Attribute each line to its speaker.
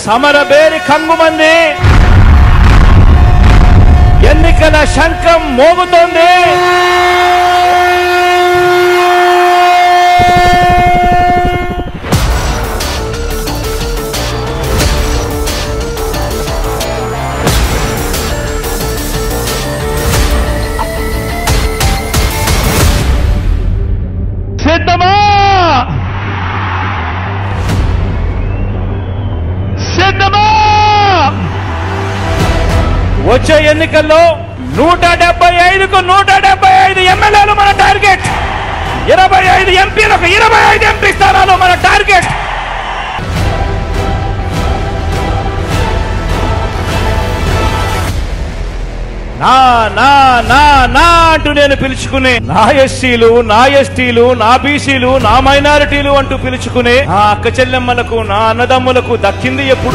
Speaker 1: సమరబేరి కంగుమంది, ఎన్నికల శంఖం మోగుతోంది. సిద్ధమా? సిద్ధమా? వచ్చే ఎన్నికల్లో 175కు 175 ఎమ్మెల్యేలు మన టార్గెట్. 25 ఎంపీలకు 25 ఎంపీ స్థానాలు మన టార్గెట్. నా నా నా నా అంటూ నేను పిలుచుకునే నా ఎస్సీలు, నా ఎస్టీలు, నా బీసీలు, నా మైనారిటీలు అంటూ పిలుచుకునే నా అక్క చెల్లెమ్మలకు, నా అన్నదమ్ములకు దక్కింది ఎప్పుడు?